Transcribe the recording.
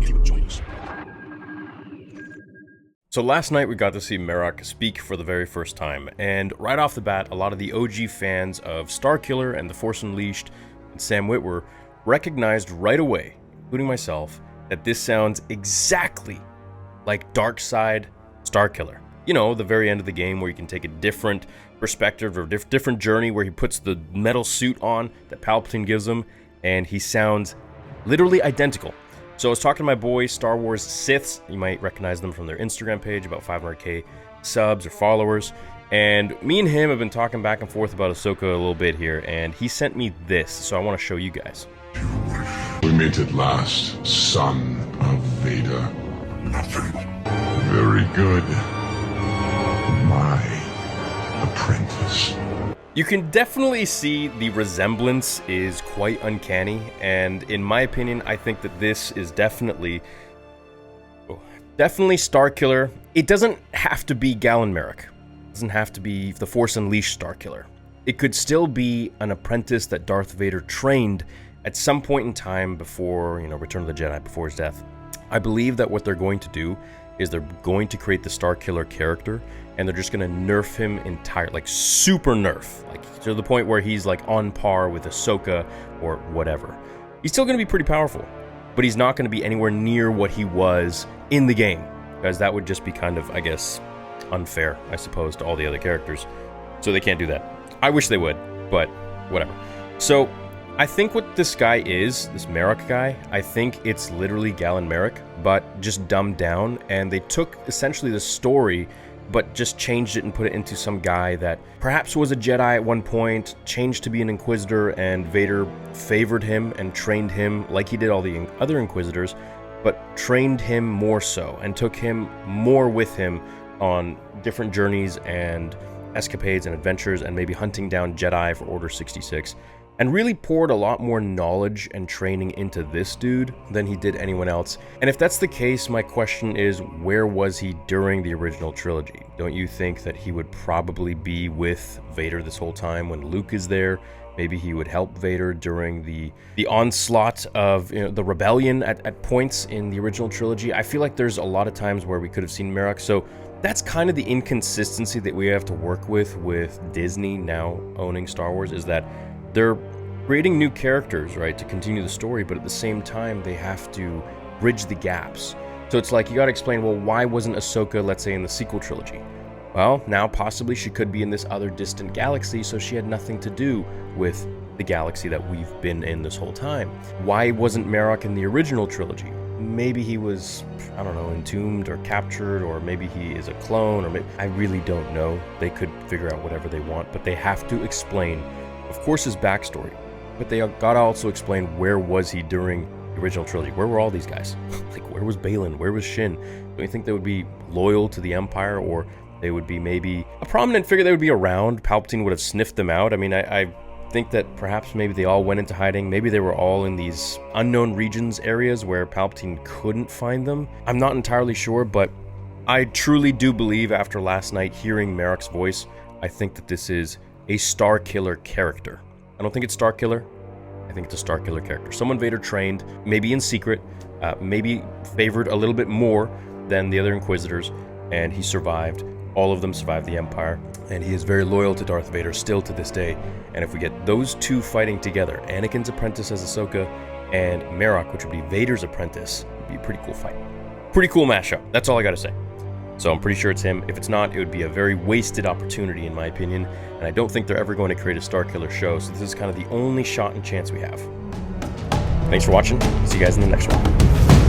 if he would join us. So last night we got to see Marrok speak for the very first time, and right off the bat, a lot of the OG fans of Starkiller and The Force Unleashed and Sam Witwer recognized right away, including myself, that this sounds exactly like Darkside Starkiller. You know, the very end of the game where you can take a different perspective or different journey where he puts the metal suit on that Palpatine gives him, and he sounds literally identical. So I was talking to my boys, Star Wars Siths. You might recognize them from their Instagram page, about 500k subs or followers. And me and him have been talking back and forth about Ahsoka a little bit here, and he sent me this, so I want to show you guys. We meet at last, son of Vader. Not very well. Very good. My apprentice. You can definitely see the resemblance is quite uncanny, and in my opinion, I think that this is definitely Starkiller. It doesn't have to be Galen Marek. It doesn't have to be the Force Unleashed Starkiller. It could still be an apprentice that Darth Vader trained at some point in time before, Return of the Jedi, before his death. I believe that what they're going to do is they're going to create the Starkiller character, and they're just going to nerf him entirely, like super nerf, like to the point where he's like on par with Ahsoka or whatever. He's still going to be pretty powerful, but he's not going to be anywhere near what he was in the game, because that would just be kind of, I guess, unfair, I suppose, to all the other characters. So they can't do that. I wish they would, but whatever. So I think what this guy is, this Marek guy, I think it's literally Galen Marek, but just dumbed down, and they took essentially the story but just changed it and put it into some guy that perhaps was a Jedi at one point, changed to be an Inquisitor, and Vader favored him and trained him like he did all the other Inquisitors, but trained him more so and took him more with him on different journeys and escapades and adventures, and maybe hunting down Jedi for Order 66, and really poured a lot more knowledge and training into this dude than he did anyone else. And if that's the case, my question is, where was he during the original trilogy? Don't you think that he would probably be with Vader this whole time when Luke is there? Maybe he would help Vader during the onslaught of the rebellion at points in the original trilogy. I feel like there's a lot of times where we could have seen Marek, so that's kind of the inconsistency that we have to work with Disney now owning Star Wars, is that they're creating new characters, right, to continue the story, but at the same time, they have to bridge the gaps. So it's like, you gotta explain, well, why wasn't Ahsoka, let's say, in the sequel trilogy? Well, now possibly she could be in this other distant galaxy, so she had nothing to do with the galaxy that we've been in this whole time. Why wasn't Marek in the original trilogy? Maybe he was, I don't know, entombed or captured, or maybe he is a clone, or maybe, I really don't know. They could figure out whatever they want, but they have to explain, of course, his backstory, but they gotta also explain, where was he during the original trilogy? Where were all these guys? Like, where was Balin? Where was Shin? Don't you think they would be loyal to the Empire, or they would be maybe a prominent figure that would be around? Palpatine would have sniffed them out. I mean, I think that perhaps maybe they all went into hiding. Maybe they were all in these unknown regions, areas where Palpatine couldn't find them. I'm not entirely sure, but I truly do believe, after last night hearing Marek's voice, I think that this is a Starkiller character. I don't think it's Starkiller. I think it's a Starkiller character. Someone Vader trained, maybe in secret, maybe favored a little bit more than the other Inquisitors, and he survived. All of them survived the Empire, and he is very loyal to Darth Vader still to this day. And if we get those two fighting together, Anakin's apprentice as Ahsoka, and Marek, which would be Vader's apprentice, would be a pretty cool fight. Pretty cool mashup. That's all I gotta say. So I'm pretty sure it's him. If it's not, it would be a very wasted opportunity, in my opinion, and I don't think they're ever going to create a Starkiller show, so this is kind of the only shot and chance we have. Thanks for watching. See you guys in the next one.